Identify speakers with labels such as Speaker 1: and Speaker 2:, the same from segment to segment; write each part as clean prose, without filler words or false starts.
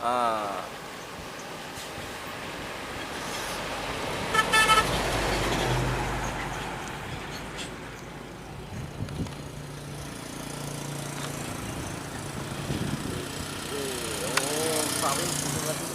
Speaker 1: Ah. Oh, kawin berarti.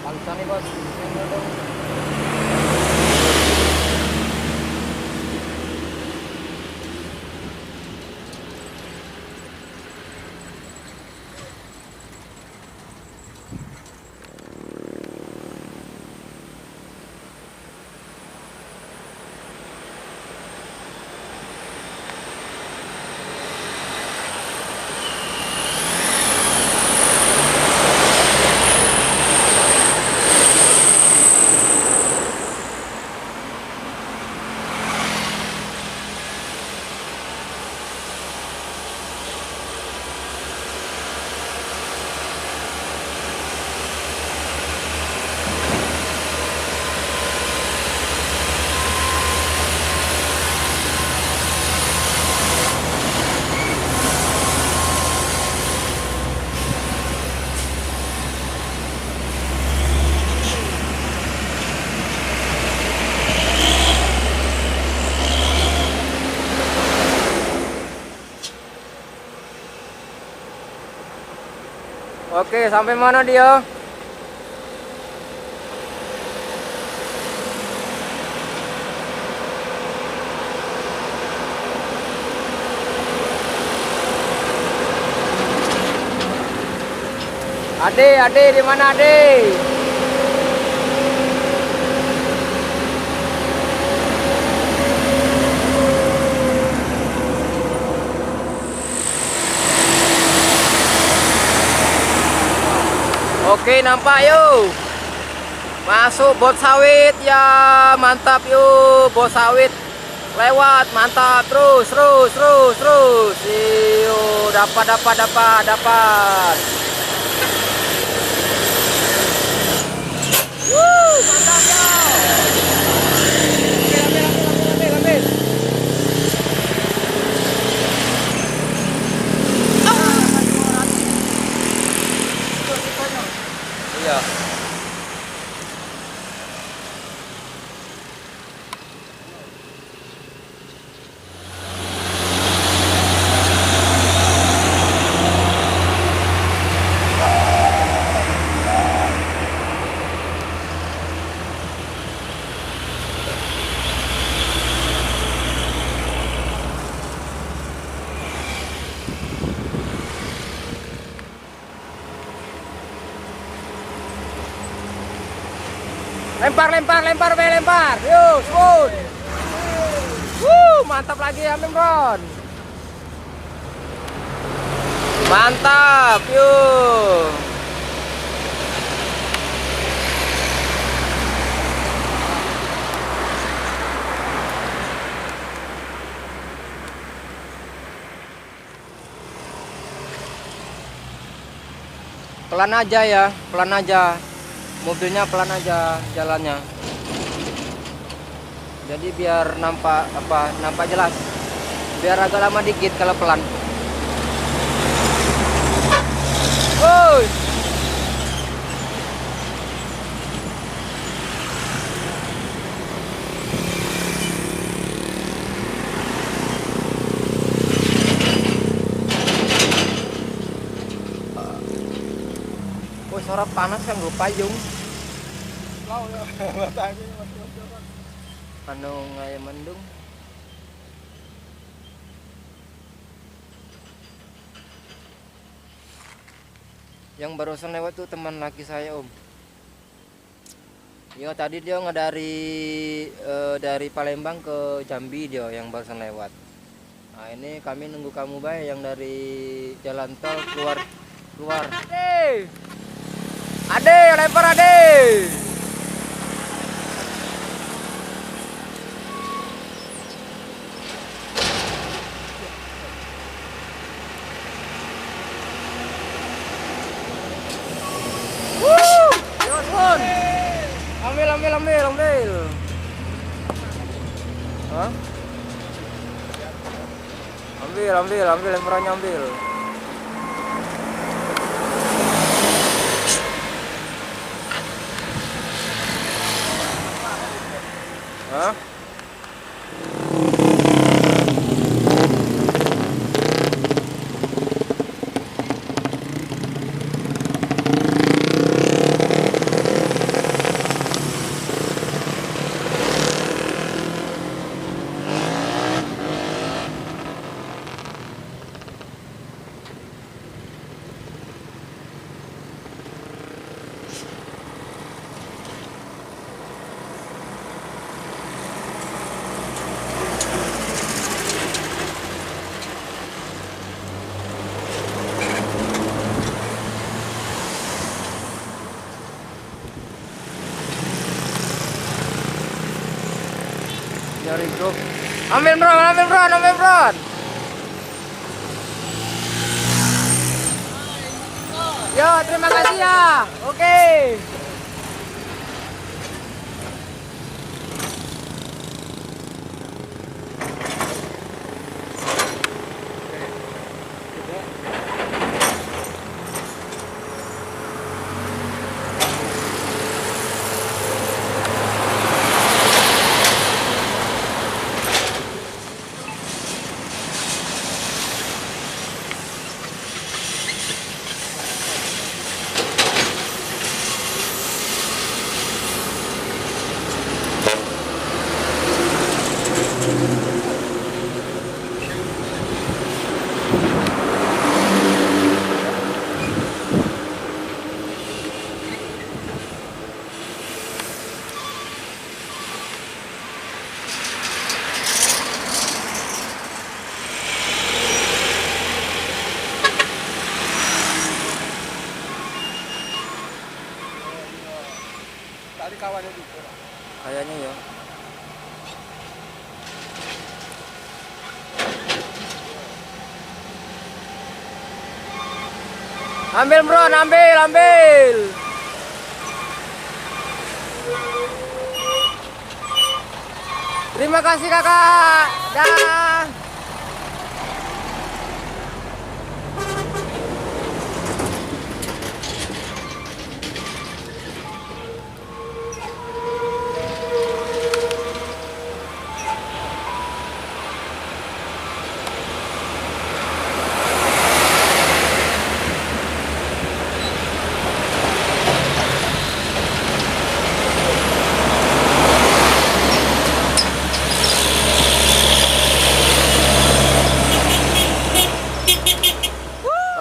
Speaker 1: Bangsa nih bos. Yang dong. Oke, sampai mana dia? Ade, di mana Ade? Oke, nampak yuk. Masuk bot sawit ya, mantap yuk. Bot sawit lewat, mantap. Terus. Yuk, dapat. Mantap ya. Ambil. Iya. Lempar. Yuk, smooth. Mantap lagi ya, Memron. Mantap, yuk. Pelan aja ya, pelan aja. Mobilnya pelan aja jalannya. Jadi biar nampak jelas. Biar agak lama dikit kalau pelan. Woi. Oh, sorot panas kan gue payung. Anu ngaya mendung. Yang barusan lewat tuh teman laki saya, Om. Ya tadi dia dari Palembang ke Jambi dia yang barusan lewat. Nah ini kami nunggu kamu baik yang dari jalan tol keluar. Ade, ade lempar ade. Ambil. Hah? Ambil, lemperannya ambil. Hah? Nyari bro. Ambil bro. Yo, terima kasih ya. Oke.
Speaker 2: Tadi kawannya juga.
Speaker 1: Kayaknya ya. Ambil bro, ambil. Terima kasih kakak. Dah.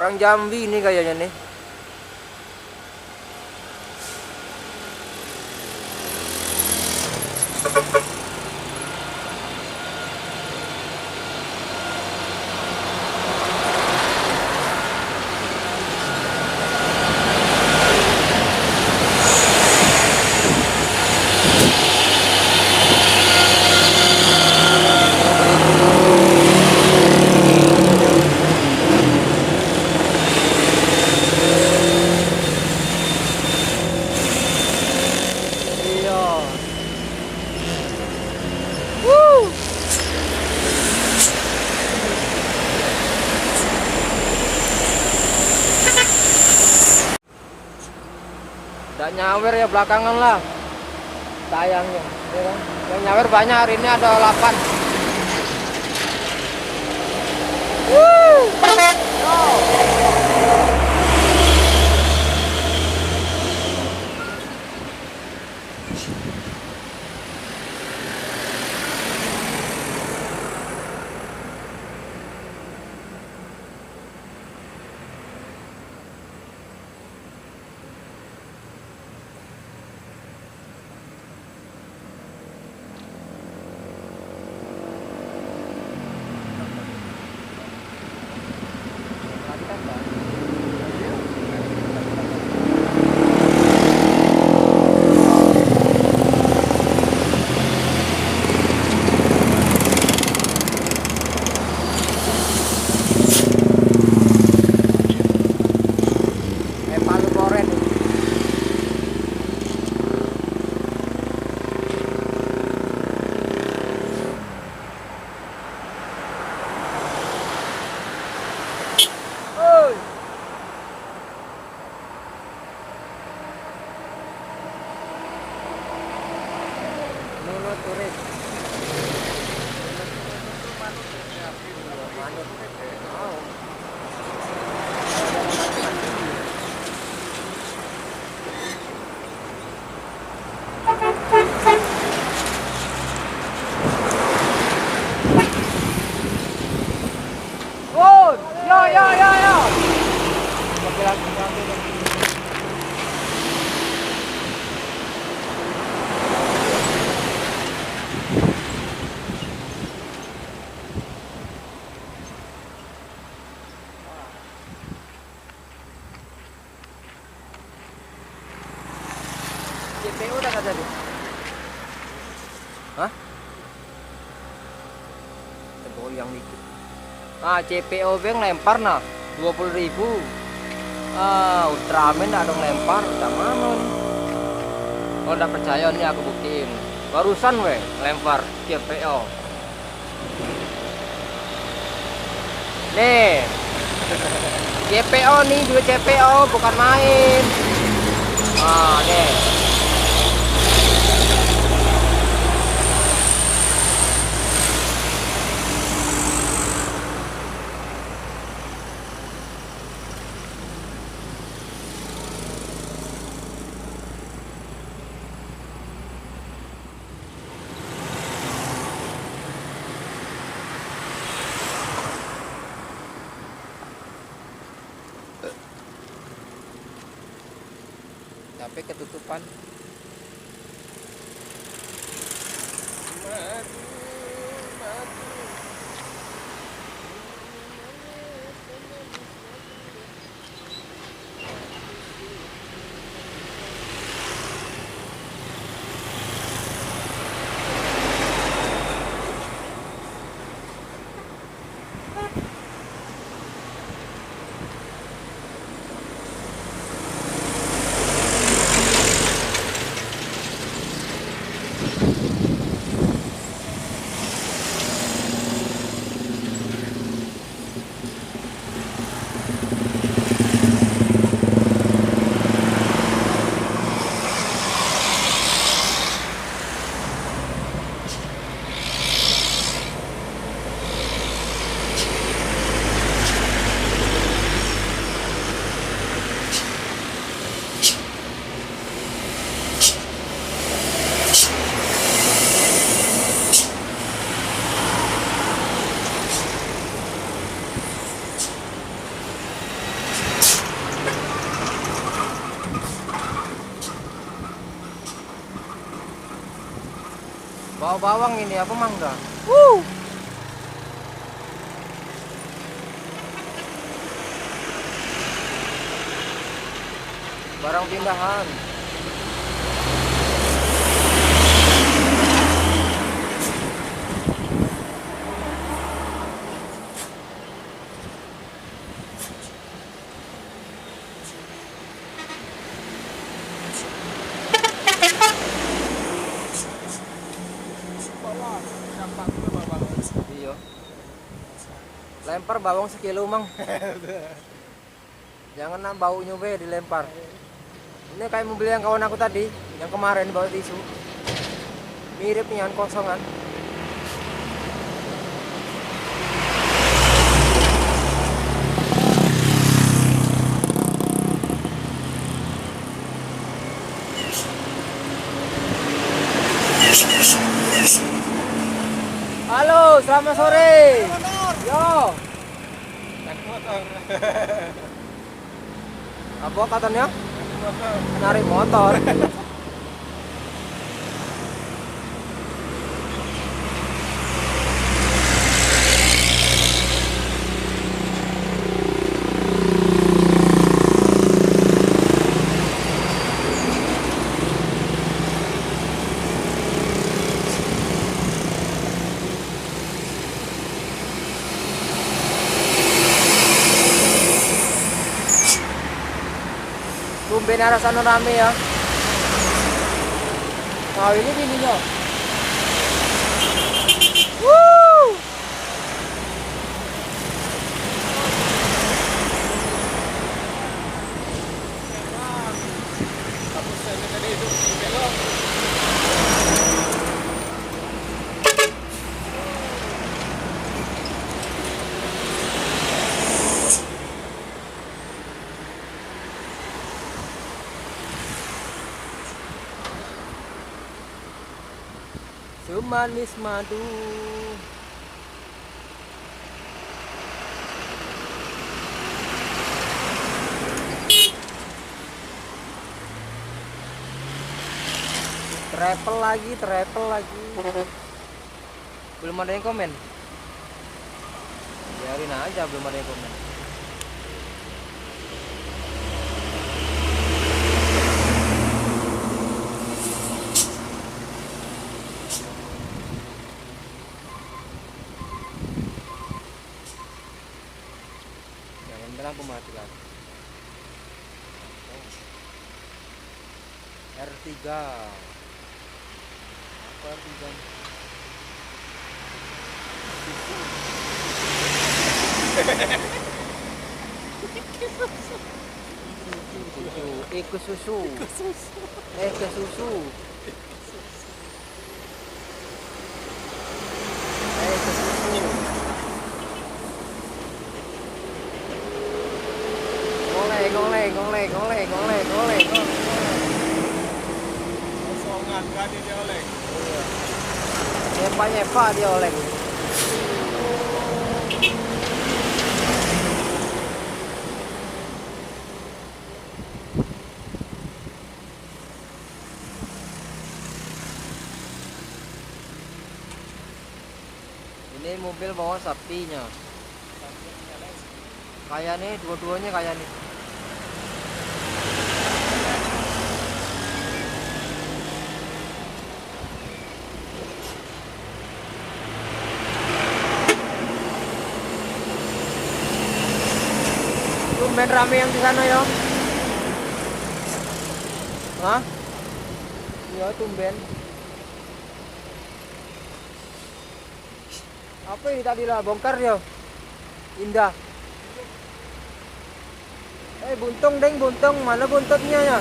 Speaker 1: Orang Jambi ini kayaknya nih. Udah nyawer ya belakangan lah sayangnya ya kan? Yang nyawer banyak, hari ini ada 8. manut urip. Manut. Oh. Oh, ya. Oke, lagi. CPO udah nggak jadi? Hah? Tergoyang dikit. Ah, CPO bang lempar nah 20.000. Ah, Ultraman dah dong lempar sama nih. Kalau udah percaya nih aku buktiin. Barusan weh lempar CPO. Nih. CPO nih, dua CPO bukan main. Ah, nih. Tapi ketutupan. Bawa bawang ini apa mangga? Barang pindahan. Iya. Lempar bawang sekilo mang. Jangan nak baunya be dilempar. Ini kayak mobil yang kawan aku tadi, yang kemarin bawa tisu. Mirip nih yang kosongan. Halo, selamat sore. Yo.
Speaker 2: Naik motor.
Speaker 1: Apa katanya?
Speaker 2: Motor.
Speaker 1: Narik motor. Tumben arah sana rame ya. Nah ini bininya. Woo! Semanis madu. Travel lagi. Belum ada yang komen. Biarin aja, belum ada yang komen. Jangan bilang aku mati lagi. R3. Apa R3? Ke susu. Ngoleh.
Speaker 2: Kosongan kan dia oleh.
Speaker 1: Nyepa dia oleng. Ini mobil bawa sapinya. Kayak nih, dua-duanya kayak nih. Tumben rame yang di sana ya. Hah? Iya, tumben. Apa ini tadi lah bongkar ya? Indah. Buntung, mana buntutnya ya?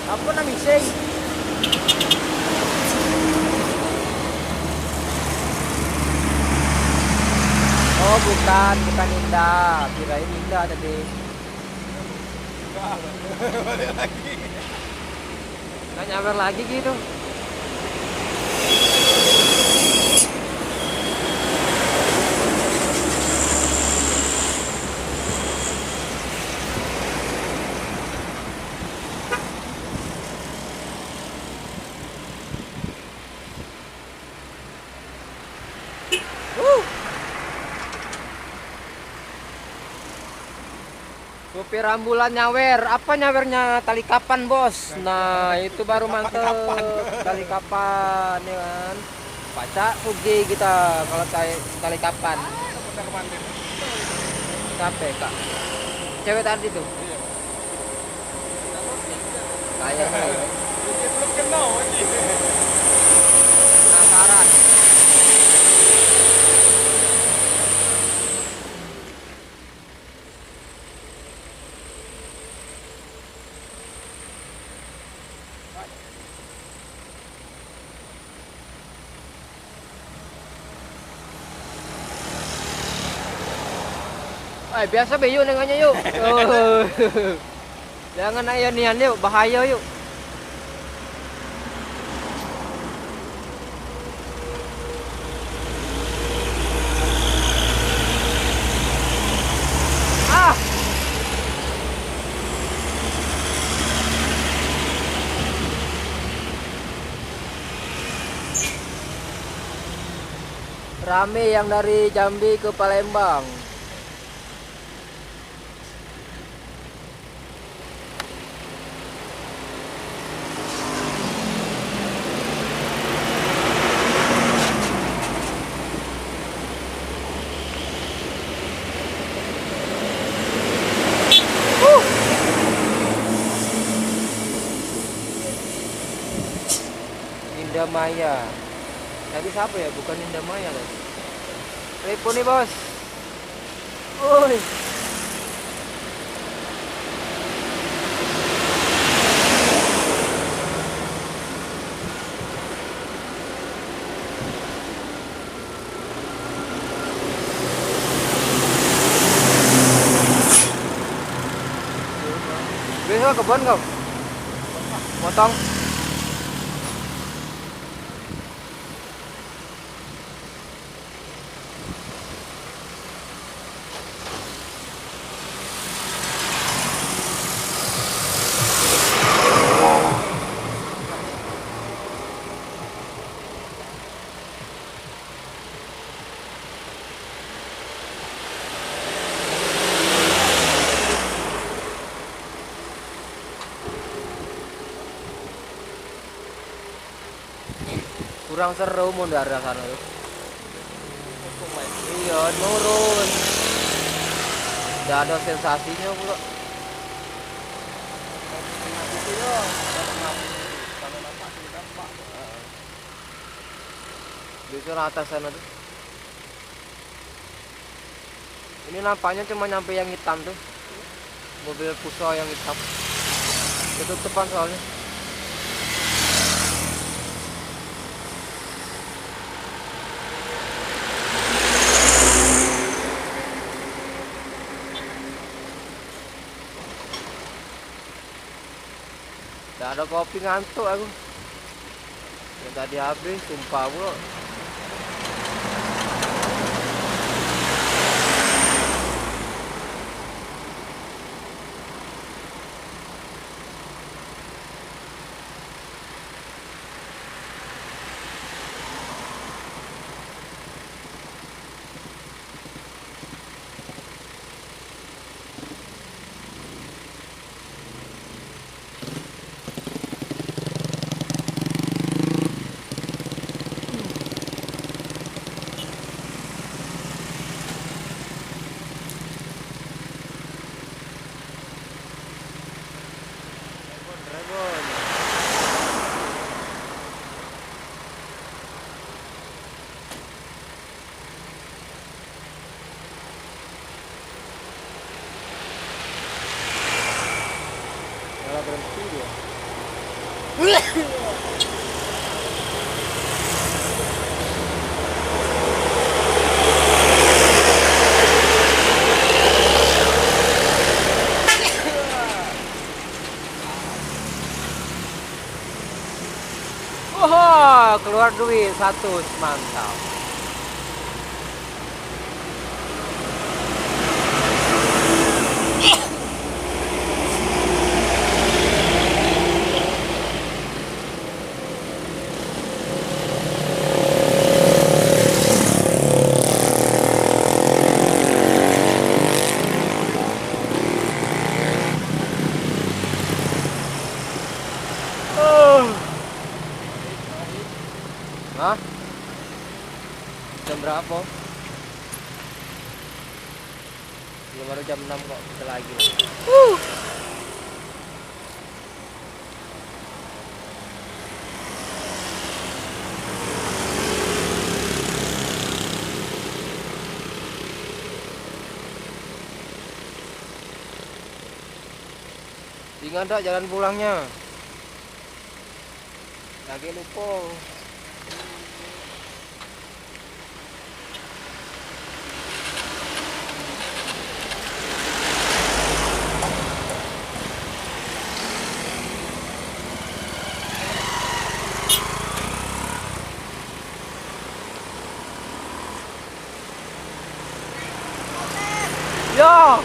Speaker 1: Apa namanya sih? Oh bukan Indah, kirain Indah tadi.
Speaker 2: Balik lagi.
Speaker 1: Nggak nyawer lagi gitu. Supir ambulan nyawer, apa nyawernya tali kapan bos? Nah itu baru mantep, tali kapan ya kan? Baca puji kita kalau tali kapan. Capek kak, cewek tadi tuh. Kayaknya
Speaker 2: Belum kenal lagi.
Speaker 1: penasaran. Biasa be yuk nengoknya yuk. Oh. Jangan ayanian yuk, bahaya yuk. Ah. Rame yang dari Jambi ke Palembang. Indamaya. Tadi siapa ya? Bukan Indamaya loh. Telepon nih bos. Woi. Besok kebun kau? Potong. Kurang seru mau dari sana tuh. Iya, nurun. Gak ada sensasinya pula. Justru atas sana tuh. Ini nampaknya cuma nyampe yang hitam tuh. Mobil Puso yang hitam. Ketutupan soalnya. Gak ada kopi, ngantuk aku. Yang tadi habis, sumpah bro. Dragon. Malah berhenti dia. Wah, keluar duit 100, mantap. Hah? Jam berapa? Ya baru jam 6 kok, bisa lagi. Ingat tak jalan pulangnya? Lagi lupa. Ya.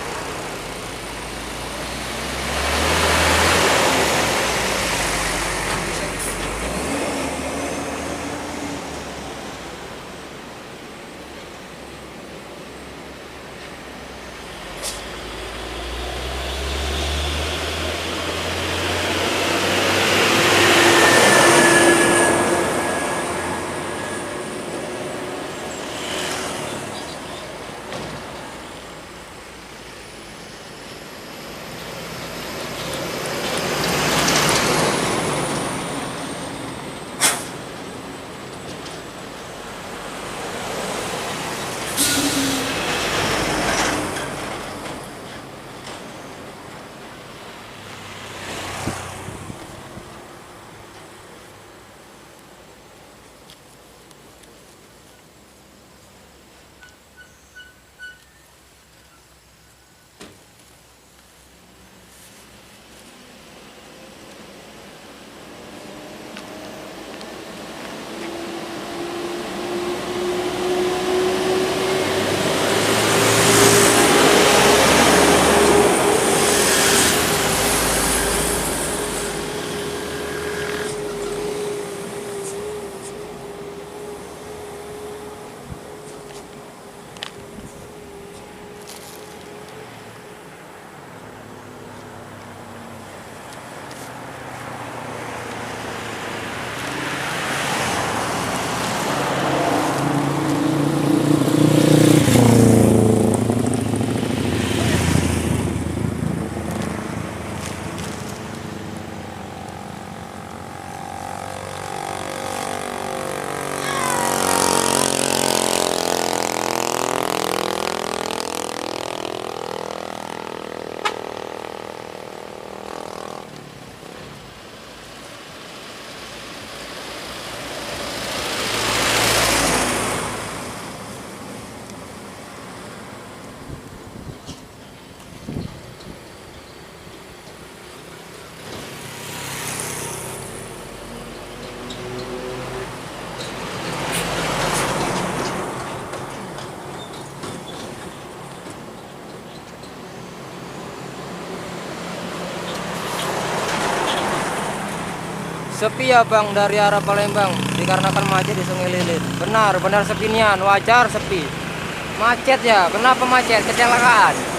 Speaker 1: Sepi ya bang dari arah Palembang dikarenakan macet di Sungai Lilin. Benar sepi nian, wajar sepi. Macet ya, kenapa macet? Kecelakaan.